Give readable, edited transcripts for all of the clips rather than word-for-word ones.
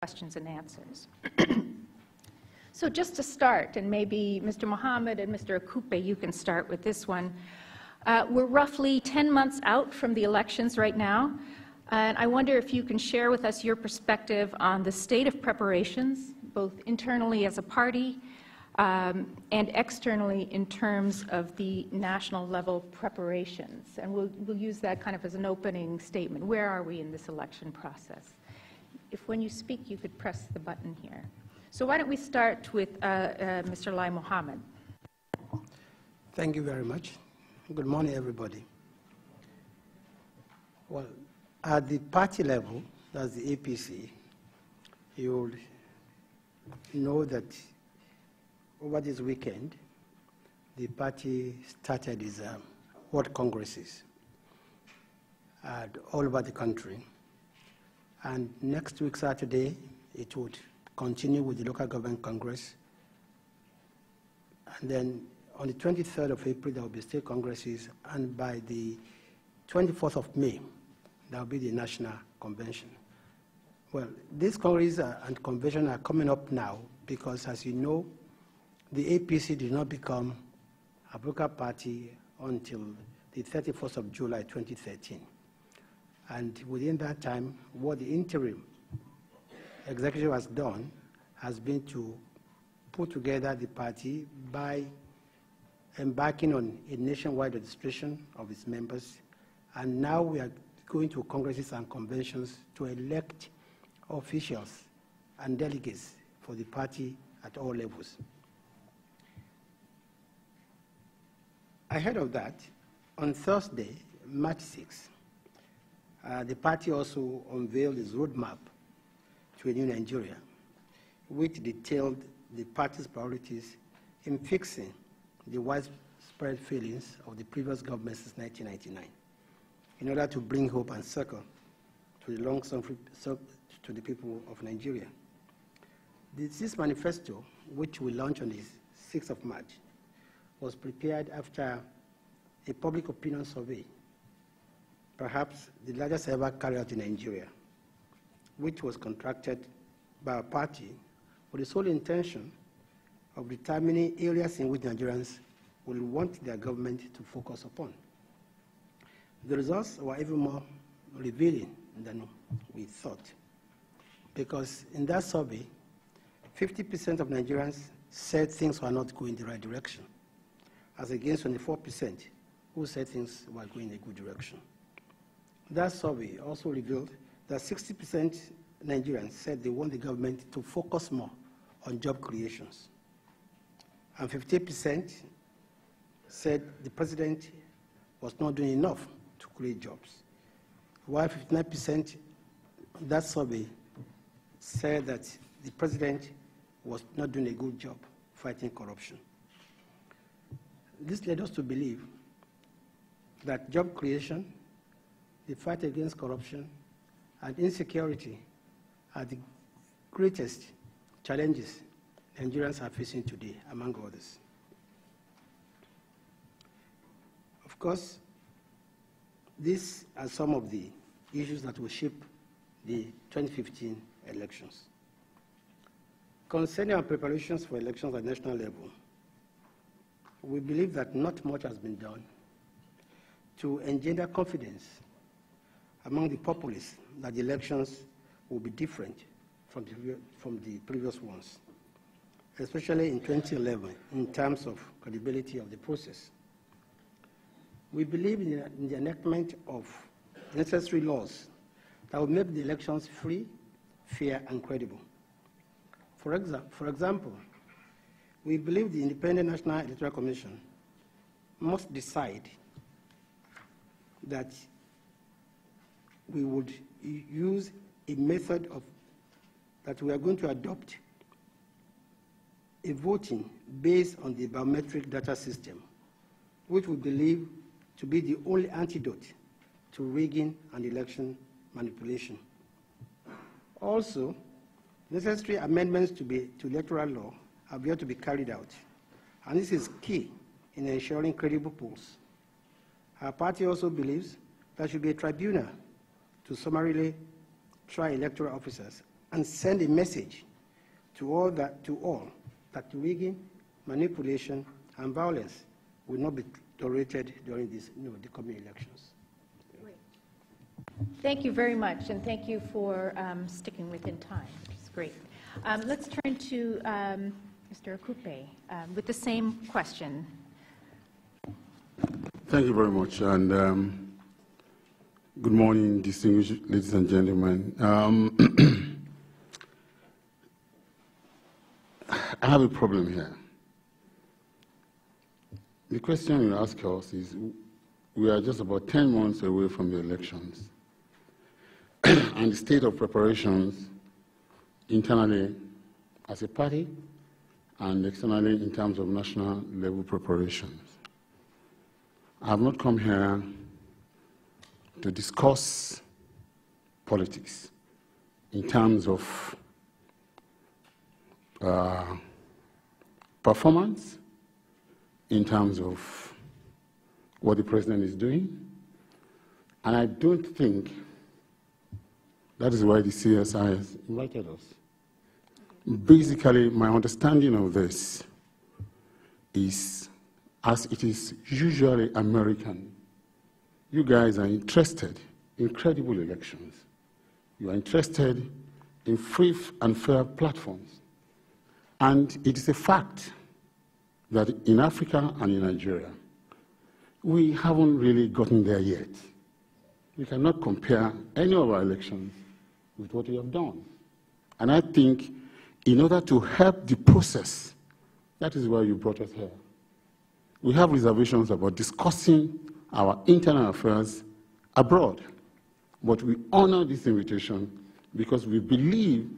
questions and answers. So just to start, and maybe Mr. Mohammed and Mr. Okupe, you can start with this one. We're roughly 10 months out from the elections right now, and I wonder if you can share with us your perspective on the state of preparations, both internally as a party and externally in terms of the national level preparations. And we'll use that kind of as an opening statement. Where are we in this election process? If when you speak, you could press the button here. So why don't we start with Mr. Lai Mohammed. Thank you very much. Good morning, everybody. Well, at the party level, that's the APC, you'll know that over this weekend, the party started its world congresses all over the country. And next week, Saturday, it would continue with the local government congress. And then on the 23rd of April, there will be state congresses. And by the 24th of May, there will be the national convention. Well, these congresses and convention are coming up now because, as you know, the APC did not become a political party until the 31st of July 2013. And within that time, what the interim executive has done has been to put together the party by embarking on a nationwide registration of its members. And now we are going to congresses and conventions to elect officials and delegates for the party at all levels. Ahead of that, on Thursday, March 6th, the party also unveiled its roadmap to a new Nigeria, which detailed the party's priorities in fixing the widespread failings of the previous government since 1999, in order to bring hope and succor to the long-suffering to the people of Nigeria. This manifesto, which we launched on the 6th of March, was prepared after a public opinion survey, perhaps the largest ever carried out in Nigeria, which was contracted by a party with the sole intention of determining areas in which Nigerians will want their government to focus upon. The results were even more revealing than we thought, because in that survey, 50% of Nigerians said things were not going in the right direction, as against 24% who said things were going in a good direction. That survey also revealed that 60% Nigerians said they want the government to focus more on job creations, and 50% said the president was not doing enough to create jobs, while 59% that survey said that the president was not doing a good job fighting corruption. This led us to believe that job creation, the fight against corruption, and insecurity are the greatest challenges Nigerians are facing today, among others. Of course, these are some of the issues that will shape the 2015 elections. Concerning our preparations for elections at national level, we believe that not much has been done to engender confidence among the populace that the elections will be different from the previous ones, especially in 2011 in terms of credibility of the process. We believe in the enactment of necessary laws that will make the elections free, fair, and credible. For example, we believe the Independent National Electoral Commission must decide that we would use a method that we are going to adopt a voting based on the biometric data system, which we believe to be the only antidote to rigging and election manipulation. Also, necessary amendments to electoral law have yet to be carried out, and this is key in ensuring credible polls. Our party also believes there should be a tribunal to summarily try electoral officers and send a message to all that rigging, manipulation, and violence will not be tolerated during these, the coming elections. Great. Thank you very much, and thank you for sticking within time, which is great. Let's turn to Mr. Okupe with the same question. Thank you very much, and good morning, distinguished ladies and gentlemen. I have a problem here. The question you ask us is, we are just about 10 months away from the elections, and the state of preparations internally as a party and externally in terms of national level preparations. I have not come here to discuss politics in terms of performance, in terms of what the president is doing, and I don't think that is why the CSI has invited us. Basically, my understanding of this is, as it is usually American, you guys are interested in credible elections. You are interested in free and fair platforms. And it is a fact that in Africa and in Nigeria, we haven't really gotten there yet. We cannot compare any of our elections with what we have done. And I think in order to help the process, that is why you brought us here. We have reservations about discussing our internal affairs abroad, but we honor this invitation because we believe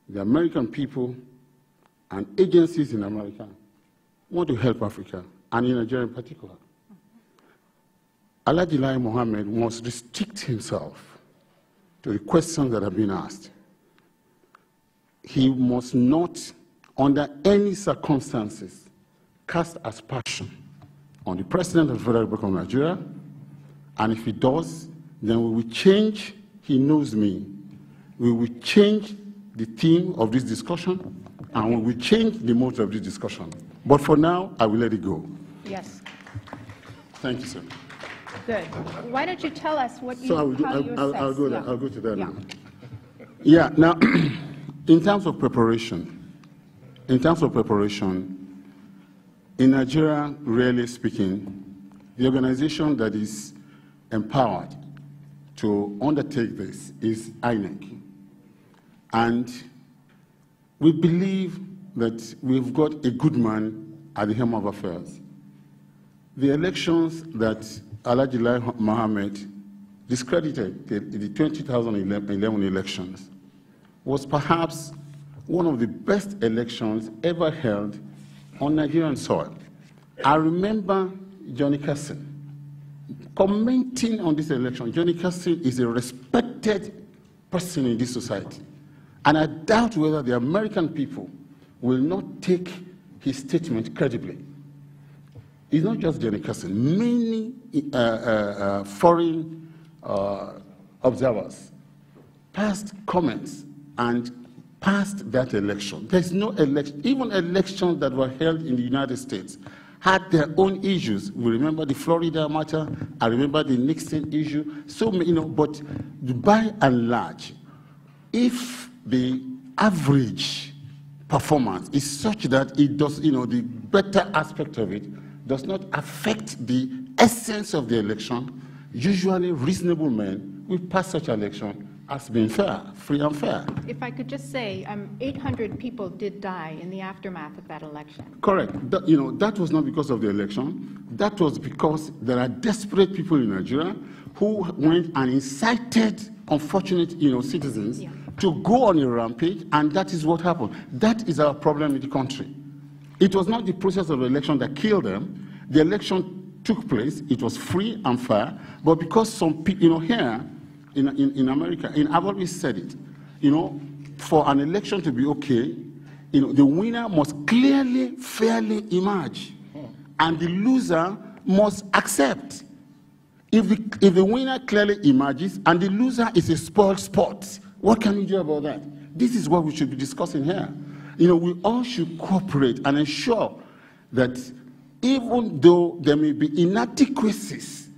the American people and agencies in America want to help Africa, and in Nigeria in particular. Lai Mohammed must restrict himself to the questions that have been asked. He must not, under any circumstances, cast aspersion on the President of the Federal Republic of Nigeria, and if he does, then we will change, he knows me, we will change the theme of this discussion, and we will change the mode of this discussion. But for now, I will let it go. Yes. Thank you, sir. Good. Why don't you tell us what you, so I'll go to that now. Yeah, now, in terms of preparation, in Nigeria, really speaking, the organization that is empowered to undertake this is INEC. And we believe that we've got a good man at the helm of affairs. The elections that Lai Mohammed discredited, the 2011 elections, was perhaps one of the best elections ever held on Nigerian soil. I remember Johnny Carson commenting on this election. Johnny Carson is a respected person in this society, and I doubt whether the American people will not take his statement credibly. It's not just Johnny Carson. Many foreign observers passed comments and passed that election. There's no election, even elections that were held in the United States had their own issues. We remember the Florida matter, I remember the Nixon issue, so many, but by and large, if the average performance is such that it does, the better aspect of it does not affect the essence of the election, usually reasonable men will pass such an election as being fair, free and fair. If I could just say, 800 people did die in the aftermath of that election. Correct. That was not because of the election. That was because there are desperate people in Nigeria who went and incited unfortunate, citizens to go on a rampage, and that is what happened. That is our problem in the country. It was not the process of the election that killed them. The election took place. It was free and fair. But because some people, here in America, and I've always said it, for an election to be okay, the winner must clearly, fairly emerge, and the loser must accept. If the winner clearly emerges and the loser is a spoiled sport, what can we do about that? this is what we should be discussing here. You know, we all should cooperate and ensure that even though there may be inadequacies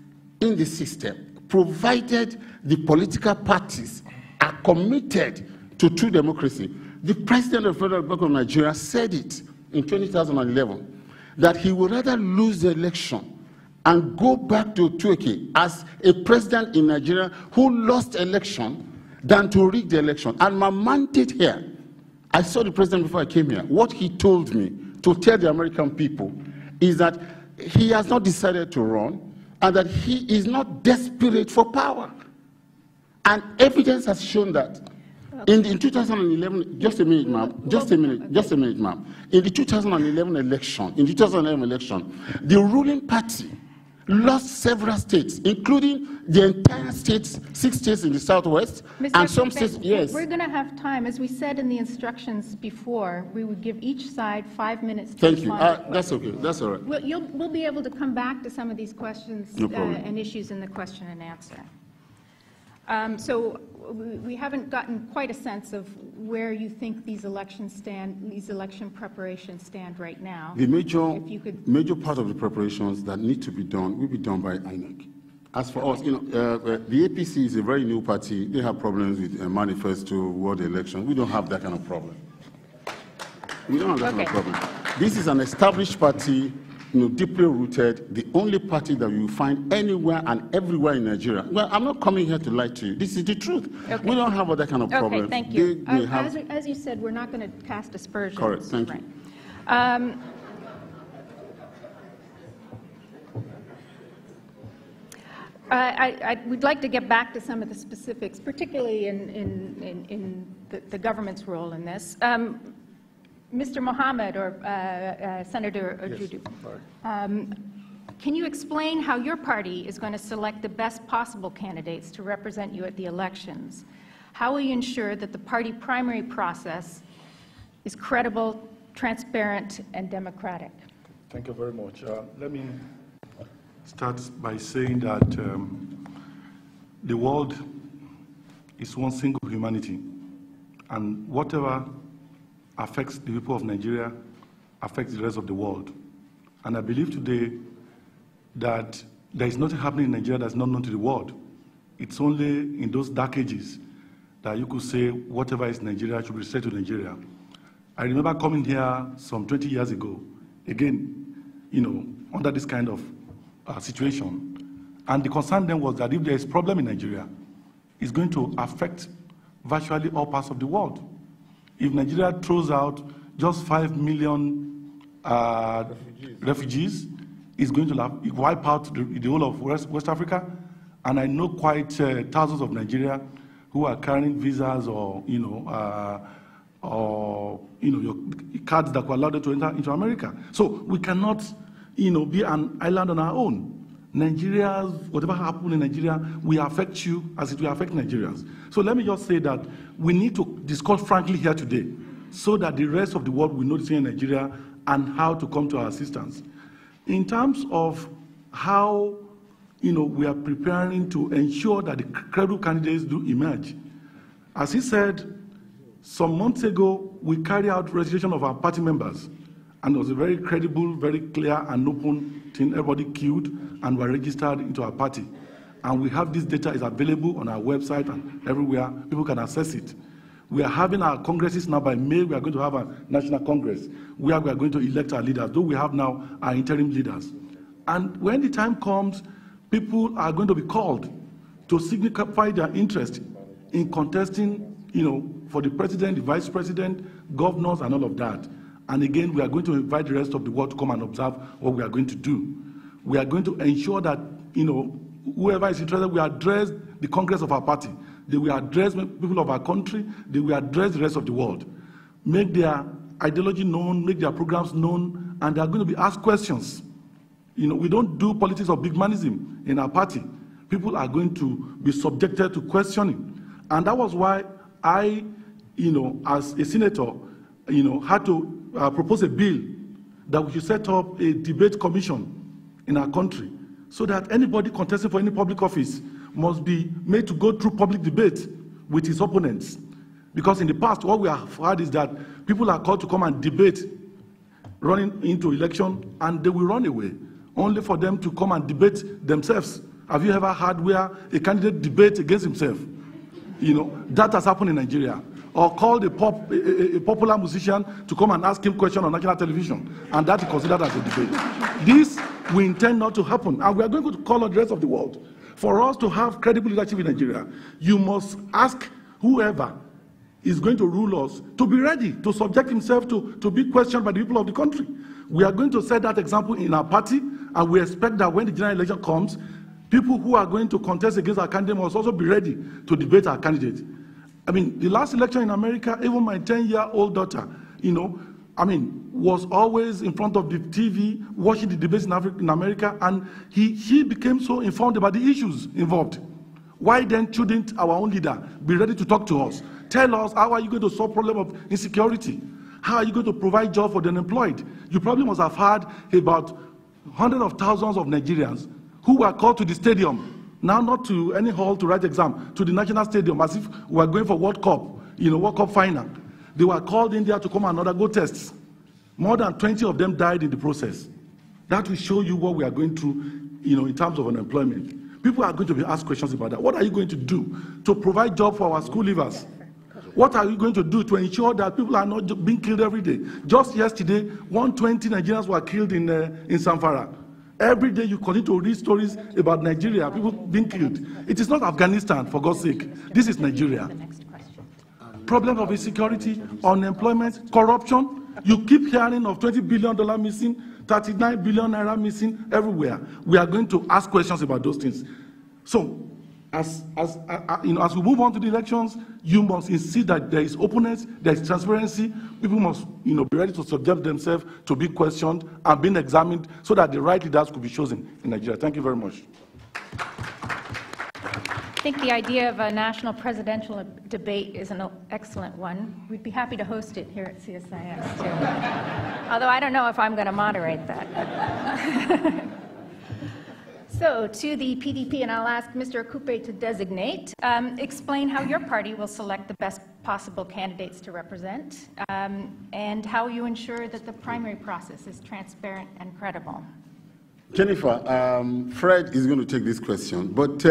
in the system, provided the political parties are committed to true democracy. The President of the Federal Republic of Nigeria said it in 2011, that he would rather lose the election and go back to Turkey as a president in Nigeria who lost election than to rig the election. And my mandate here, I saw the president before I came here. What he told me to tell the American people is that he has not decided to run and that he is not desperate for power. And evidence has shown that. In 2011, just a minute, ma'am, just a minute, ma'am. In the 2011 election, the ruling party lost several states, including the entire states, 6 states in the southwest, and some states, yes. We're going to have time. As we said in the instructions before, we would give each side 5 minutes to Thank you. respond. That's okay. That's all right. We'll be able to come back to some of these questions and issues in the question and answer. So we haven't gotten quite a sense of where you think these elections stand, these election preparations stand right now. The major part of the preparations that need to be done will be done by INEC. As for us, you know, the APC is a very new party. They have problems with manifesto, ward election. We don't have that kind of problem. We don't have that kind of problem. This is an established party, you know, deeply rooted, the only party that you will find anywhere and everywhere in Nigeria. Well, I'm not coming here to lie to you. This is the truth. Okay. We don't have that kind of problem. Okay, thank you. As you said, we're not going to cast aspersions. Correct, thank you. We'd like to get back to some of the specifics, particularly in the government's role in this. Mr. Mohammed or Senator Ojudu, can you explain how your party is going to select the best possible candidates to represent you at the elections? How will you ensure that the party primary process is credible, transparent, and democratic? Thank you very much. Let me start by saying that the world is one single humanity, and whatever affects the people of Nigeria affects the rest of the world. And I believe today that there is nothing happening in Nigeria that's not known to the world. It's only in those dark ages that you could say whatever is Nigeria should be said to Nigeria. I remember coming here some 20 years ago, again, you know, under this kind of situation. And the concern then was that if there is a problem in Nigeria, it's going to affect virtually all parts of the world. If Nigeria throws out just 5 million refugees, it's going to wipe out the whole of West Africa. And I know quite thousands of Nigerians who are carrying visas or your cards that will allow them to enter into America. So we cannot, be an island on our own. Nigeria, whatever happens in Nigeria, will affect you as it will affect Nigerians. So let me just say that we need to discuss frankly here today so that the rest of the world will know this in Nigeria and how to come to our assistance. In terms of how we are preparing to ensure that the credible candidates do emerge. As he said, some months ago, we carried out registration of our party members, and it was a very credible, very clear and open thing. Everybody queued and were registered into our party. And we have this data is available on our website and everywhere. People can access it. We are having our congresses now. By May, we are going to have a national congress where we are going to elect our leaders, though we have now our interim leaders. And when the time comes, people are going to be called to signify their interest in contesting, for the president, the vice president, governors, and all of that. And again, we are going to invite the rest of the world to come and observe what we are going to do. We are going to ensure that, whoever is interested, we address the Congress of our party. They will address people of our country. They will address the rest of the world. Make their ideology known, make their programs known, and they are going to be asked questions. We don't do politics of big manism in our party. People are going to be subjected to questioning. And that was why I, as a senator, had to propose a bill that we should set up a debate commission in our country so that anybody contesting for any public office must be made to go through public debate with his opponents. Because in the past, what we have heard is that people are called to come and debate running into election, and they will run away, only for them to come and debate themselves. Have you ever heard where a candidate debates against himself? You know, that has happened in Nigeria. Or called a popular musician to come and ask him questions on national television, and that is considered as a debate. This we intend not to happen, and we are going to call on the rest of the world. For us to have credible leadership in Nigeria, you must ask whoever is going to rule us to be ready to subject himself to be questioned by the people of the country. We are going to set that example in our party, and we expect that when the general election comes, people who are going to contest against our candidate must also be ready to debate our candidate. I mean, the last election in America, even my 10-year-old daughter, you know, I mean, was always in front of the TV, watching the debates in America, and she became so informed about the issues involved. Why then shouldn't our own leader be ready to talk to us? Tell us, how are you going to solve the problem of insecurity? How are you going to provide jobs for the unemployed? You probably must have heard about hundreds of thousands of Nigerians who were called to the stadium, now not to any hall to write exam, to the national stadium, as if we were going for World Cup, you know, World Cup final. They were called in there to come and undergo tests. More than 20 of them died in the process. That will show you what we are going through, you know, in terms of unemployment. People are going to be asked questions about that. What are you going to do to provide jobs for our school leavers? What are you going to do to ensure that people are not being killed every day? Just yesterday, 120 Nigerians were killed in Zamfara. Every day you continue to read stories about Nigeria, people being killed. It is not Afghanistan, for God's sake. This is Nigeria. Problems of insecurity, unemployment, corruption. You keep hearing of $20 billion missing, 39 billion naira missing everywhere. We are going to ask questions about those things. So, as we move on to the elections, you must insist that there is openness, there is transparency. People must, be ready to subject themselves to be questioned and being examined, so that the right leaders could be chosen in Nigeria. Thank you very much. I think the idea of a national presidential debate is an excellent one. We'd be happy to host it here at CSIS too. Although I don't know if I'm going to moderate that. So, to the PDP, and I'll ask Mr. Okupe to designate, explain how your party will select the best possible candidates to represent, and how you ensure that the primary process is transparent and credible. Jennifer, Fred is going to take this question, but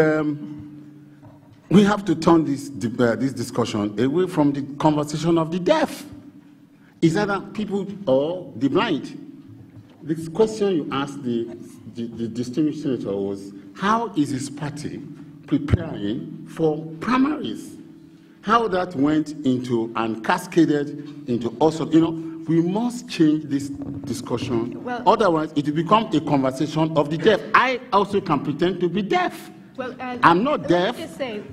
we have to turn this discussion away from the conversation of the deaf. Is either people or the blind. This question you asked the distinguished senator was, how is his party preparing for primaries? How that went into and cascaded into also, we must change this discussion. Well, otherwise, it will become a conversation of the deaf. I also can pretend to be deaf. Well, I'm not deaf,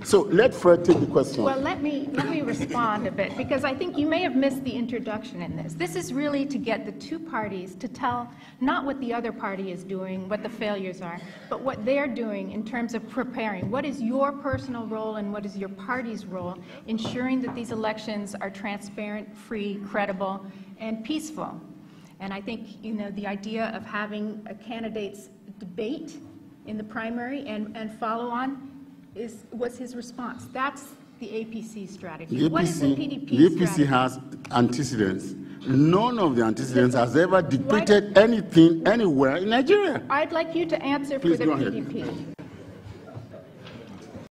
so let Fred take the question. Well, let me respond a bit, because I think you may have missed the introduction in this. This is really to get the two parties to tell not what the other party is doing, what the failures are, but what they're doing in terms of preparing. What is your personal role and what is your party's role, ensuring that these elections are transparent, free, credible, and peaceful. And I think, the idea of having a candidate's debate in the primary and follow on was his response. That's the APC strategy. What is the PDP strategy? The APC has antecedents. None of the antecedents has ever dictated anything anywhere in Nigeria. I'd like you to answer for the PDP.